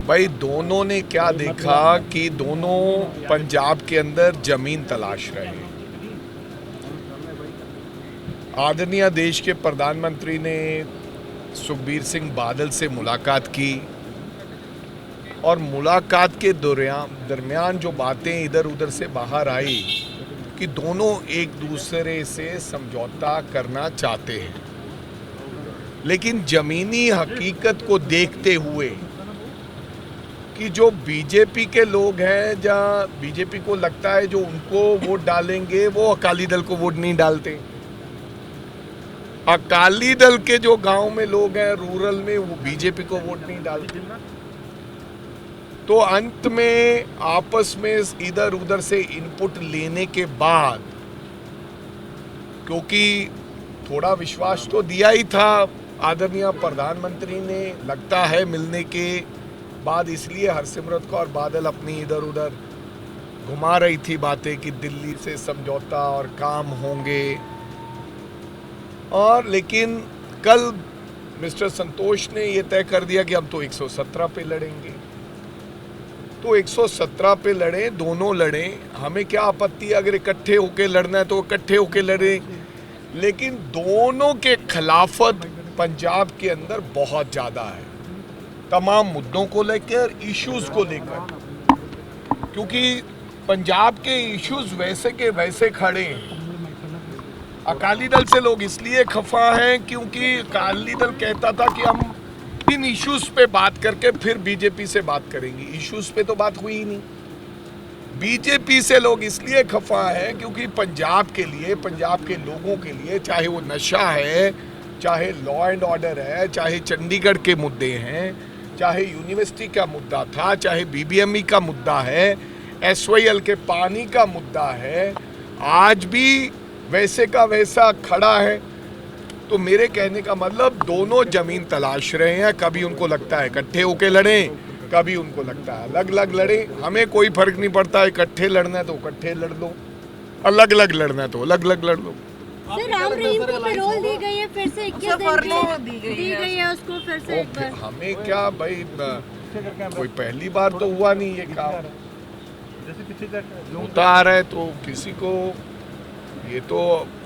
भाई दोनों ने क्या देखा कि दोनों पंजाब के अंदर जमीन तलाश रहे हैं। आदरणीय देश के प्रधानमंत्री ने सुखबीर सिंह बादल से मुलाकात की और मुलाकात के दरमियान जो बातें इधर उधर से बाहर आई कि दोनों एक दूसरे से समझौता करना चाहते हैं, लेकिन जमीनी हकीकत को देखते हुए कि जो बीजेपी के लोग हैं, जहाँ बीजेपी को लगता है जो उनको वोट डालेंगे वो अकाली दल को वोट नहीं डालते। अकाली दल के जो गांव में लोग हैं रूरल में, वो बीजेपी को वोट नहीं डालते। तो अंत में आपस में इधर उधर से इनपुट लेने के बाद, क्योंकि थोड़ा विश्वास तो दिया ही था आदरणीय प्रधानमंत्री ने, लगता है मिलने के बाद, इसलिए हरसिमरत कौर बादल अपनी इधर उधर घुमा रही थी बातें कि दिल्ली से समझौता और काम होंगे। और लेकिन कल मिस्टर संतोष ने ये तय कर दिया कि हम तो 117 पे लड़ेंगे। तो 117 पे लड़े, दोनों लड़े, हमें क्या आपत्ति, अगर इकट्ठे होके लड़ना है तो इकट्ठे होके लड़े। लेकिन दोनों के खिलाफत पंजाब के अंदर बहुत ज़्यादा है, तमाम मुद्दों को लेकर, इश्यूज को लेकर, क्योंकि पंजाब के इश्यूज वैसे के वैसे खड़े हैं। अकाली दल से लोग इसलिए खफा हैं क्योंकि अकाली दल कहता था कि हम इन इश्यूज पे बात करके फिर बीजेपी से बात करेंगे। इश्यूज पे तो बात हुई ही नहीं। बीजेपी से लोग इसलिए खफा हैं क्योंकि पंजाब के लिए, पंजाब के लोगों के लिए, चाहे वो नशा है, चाहे लॉ एंड ऑर्डर है, चाहे चंडीगढ़ के मुद्दे हैं, चाहे यूनिवर्सिटी का मुद्दा था, चाहे बीबीएमई का मुद्दा है, एसवाईएल के पानी का मुद्दा है, आज भी वैसे का वैसा खड़ा है। तो मेरे कहने का मतलब दोनों जमीन तलाश रहे हैं। कभी उनको लगता है इकट्ठे होके लड़ें, कभी उनको लगता है अलग अलग लड़ें। हमें कोई फर्क नहीं पड़ता, इकट्ठे लड़ना है तो इकट्ठे लड़ लो, अलग अलग लड़ना है तो अलग अलग लड़ लो। सर, राम रहीम को पैरोल दी गई है, फिर से 21 दिन दी गई है उसको फिर से एक बार। हमें क्या भाई, कोई पहली बार तो हुआ नहीं ये काम, होता आ रहा है। तो किसी को, ये तो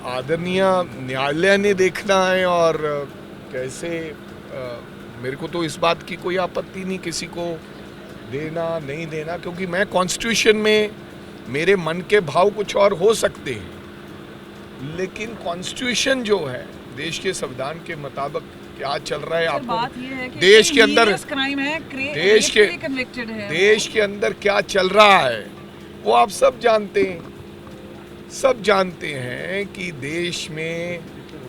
आदरणीय न्यायालय ने देखना है। और कैसे, मेरे को तो इस बात की कोई आपत्ति नहीं किसी को देना नहीं देना, क्योंकि मैं कॉन्स्टिट्यूशन में, मेरे मन के भाव कुछ और हो सकते हैं, लेकिन कॉन्स्टिट्यूशन जो है, देश के संविधान के मुताबिक क्या चल रहा है, आपको देश के अंदर, देश के अंदर क्या चल रहा है वो आप सब जानते हैं। सब जानते हैं कि देश में,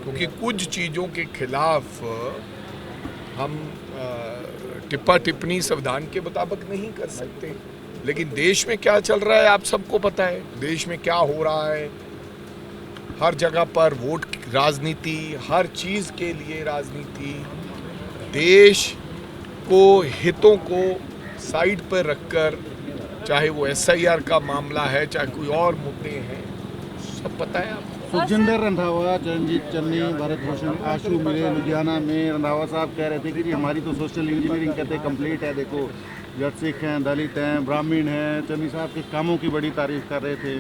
क्योंकि कुछ चीज़ों के खिलाफ हम टिप्पा टिप्पणी संविधान के मुताबिक नहीं कर सकते, लेकिन देश में क्या चल रहा है आप सबको पता है। देश में क्या हो रहा है, हर जगह पर वोट राजनीति, हर चीज़ के लिए राजनीति, देश को, हितों को साइड पर रखकर, चाहे वो SIR का मामला है, चाहे कोई और मुद्दे हैं, सब पता है आपको। सुखजिंदर रंधावा, चरणजीत चन्नी, भारत भूषण आशु मिले लुधियाना में। रंधावा साहब कह रहे थे कि जी हमारी तो सोशल इंजीनियरिंग कहते हैं कंप्लीट है, देखो जट सिख हैं, दलित हैं, ब्राह्मण हैं। चन्नी साहब के कामों की बड़ी तारीफ कर रहे थे।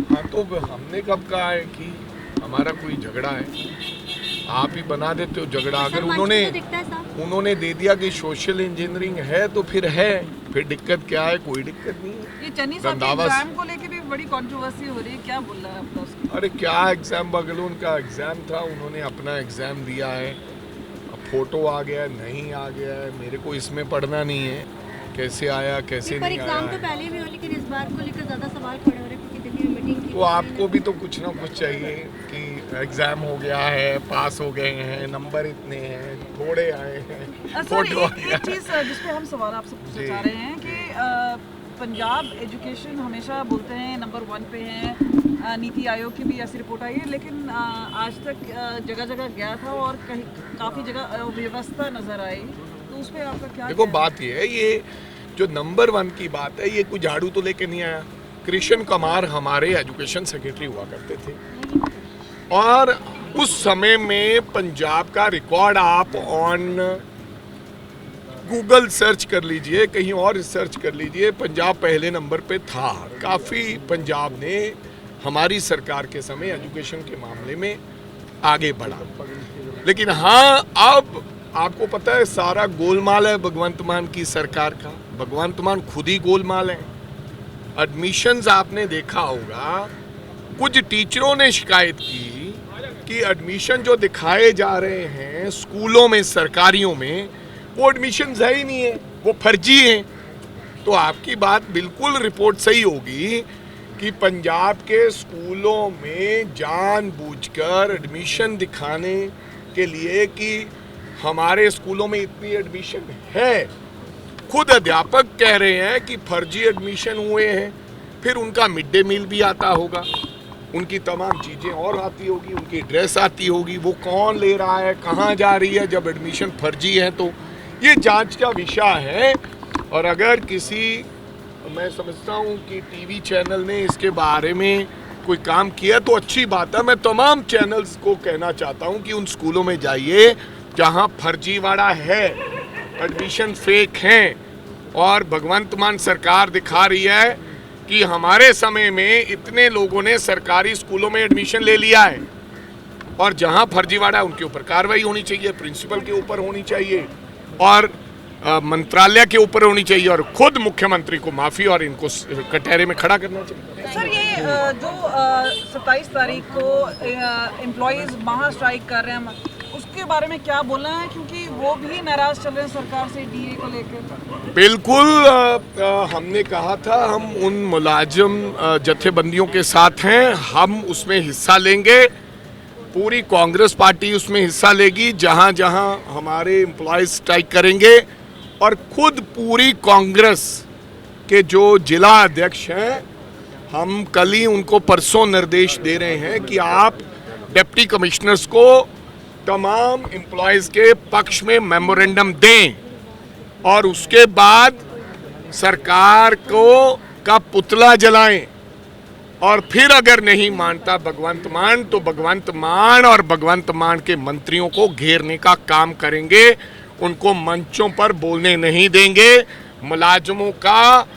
हाँ, तो हमने कब कहा है कि हमारा कोई झगड़ा है? आप ही बना देते हो झगड़ा। अगर उन्होंने दे दिया कि सोशल इंजीनियरिंग है तो फिर है, फिर दिक्कत क्या है? कोई दिक्कत नहीं है। ये चन्नी साहब के एग्जाम को लेके भी बड़ी कंट्रोवर्सी हो रही है, क्या बोल रहा है आपका उसका? अरे क्या एग्जाम, बगल उनका एग्जाम था, उन्होंने अपना एग्जाम दिया है। अब फोटो आ गया है, नहीं आ गया है, मेरे को इसमें पढ़ना नहीं है कैसे आया कैसे नहीं आया। एग्जाम तो पहले भी हो, लेकिन इस बार को लेकर ज्यादा सवाल खड़े हो रहे हैं क्योंकि दिल्ली में मीटिंग की। तो आपको भी तो कुछ ना कुछ चाहिए कि एग्जाम हो गया है, पास हो गए हैं, नंबर इतने हैं, थोड़े आए हैं, फोटो आ गया। एक चीज़ जिस पे हम सवाल आपसे पूछना चाह रहे हैं कि पंजाब एजुकेशन हमेशा बोलते हैं नंबर 1 पे है, नीति आयोग की भी ऐसी रिपोर्ट आई है, लेकिन आज तक जगह जगह गया था और कहीं काफ़ी जगह व्यवस्था नज़र आई। तो उस पर आपका क्या? देखो बात ये है, ये जो नंबर 1 की बात है, ये कोई झाड़ू तो लेके नहीं आया। कृष्ण कुमार हमारे एजुकेशन सेक्रेटरी हुआ करते थे और उस समय में पंजाब का रिकॉर्ड आप ऑन गूगल सर्च कर लीजिए, कहीं और सर्च कर लीजिए, पंजाब पहले नंबर पे था। काफ़ी पंजाब ने हमारी सरकार के समय एजुकेशन के मामले में आगे बढ़ा। लेकिन हाँ, अब आपको पता है सारा गोलमाल है भगवंत मान की सरकार का। भगवंत मान खुद ही गोलमाल है। एडमिशन्स आपने देखा होगा, कुछ टीचरों ने शिकायत की कि एडमिशन जो दिखाए जा रहे हैं स्कूलों में, सरकारियों में, वो एडमिशन है ही नहीं है, वो फर्जी हैं। तो आपकी बात बिल्कुल रिपोर्ट सही होगी कि पंजाब के स्कूलों में जानबूझकर एडमिशन दिखाने के लिए कि हमारे स्कूलों में इतनी एडमिशन है, खुद अध्यापक कह रहे हैं कि फर्जी एडमिशन हुए हैं। फिर उनका मिड डे मील भी आता होगा, उनकी तमाम चीज़ें और आती होगी, उनकी ड्रेस आती होगी, वो कौन ले रहा है, कहाँ जा रही है। जब एडमिशन फर्जी है तो ये जांच का विषय है। और अगर किसी, मैं समझता हूँ कि टीवी चैनल ने इसके बारे में कोई काम किया तो अच्छी बात है। मैं तमाम चैनल्स को कहना चाहता हूँ कि उन स्कूलों में जाइए जहाँ फर्जीवाड़ा है, एडमिशन फेक हैं, और भगवंत मान सरकार दिखा रही है कि हमारे समय में इतने लोगों ने सरकारी स्कूलों में एडमिशन ले लिया है। और जहां फर्जीवाड़ा उनके ऊपर कार्रवाई होनी चाहिए, प्रिंसिपल के ऊपर होनी चाहिए और मंत्रालय के ऊपर होनी चाहिए, और खुद मुख्यमंत्री को माफी और इनको कटहरे में खड़ा करना चाहिए। सर, ये जो 27 तारीख को एम्प्लॉयज महा स्ट्राइक कर रहे हैं, उसके बारे में क्या बोलना है, क्योंकि वो भी नाराज चल रहे हैं सरकार से डीए को लेकर। बिल्कुल, हमने कहा था हम उन मुलाजिम जत्थेबंदियों के साथ हैं, हम उसमें हिस्सा लेंगे। पूरी कांग्रेस पार्टी उसमें हिस्सा लेगी जहां जहां हमारे एम्प्लॉयज स्ट्राइक करेंगे। और खुद पूरी कांग्रेस के जो जिला अध्यक्ष हैं, हम कल ही उनको परसों निर्देश दे रहे हैं कि आप डिप्टी कमिश्नर्स को तमाम एम्प्लॉयज के पक्ष में मेमोरेंडम दें, और उसके बाद सरकार को का पुतला जलाएं। और फिर अगर नहीं मानता भगवंत मान, तो भगवंत मान और भगवंत मान के मंत्रियों को घेरने का काम करेंगे, उनको मंचों पर बोलने नहीं देंगे। मुलाजमों का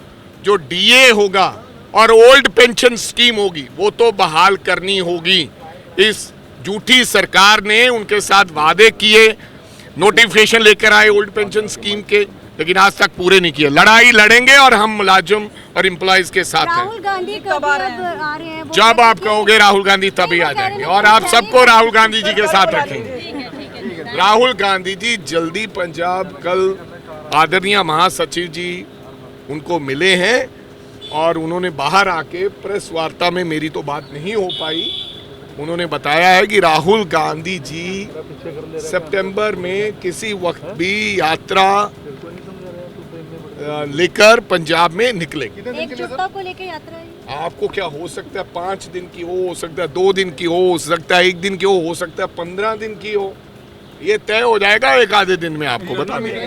जो डीए होगा और ओल्ड पेंशन स्कीम होगी वो तो बहाल करनी होगी। इस झूठी सरकार ने उनके साथ वादे किए, नोटिफिकेशन लेकर आए ओल्ड पेंशन स्कीम के, लेकिन आज तक पूरे नहीं किए। लड़ाई लड़ेंगे और हम मुलाजिम और एम्प्लॉयज के साथ हैं। राहुल गांधी कब आ रहे हैं? जब आप कहोगे राहुल गांधी तभी आ जाएंगे, और आप सबको राहुल गांधी जी के साथ रखेंगे। राहुल गांधी जी जल्दी पंजाब, कल आदरणीय महासचिव जी उनको मिले हैं, और उन्होंने बाहर आके प्रेस वार्ता में, मेरी तो बात नहीं हो पाई, उन्होंने बताया है कि राहुल गांधी जी सितंबर में किसी वक्त भी यात्रा लेकर पंजाब में निकलेंगे। एकजुटता को लेकर यात्रा है। आपको क्या हो सकता है, 5 दिन की हो सकता है 2 दिन की हो सकता है 1 दिन की हो सकता है 15 दिन की हो, ये तय हो जाएगा एक आधे दिन में, आपको बता देंगे।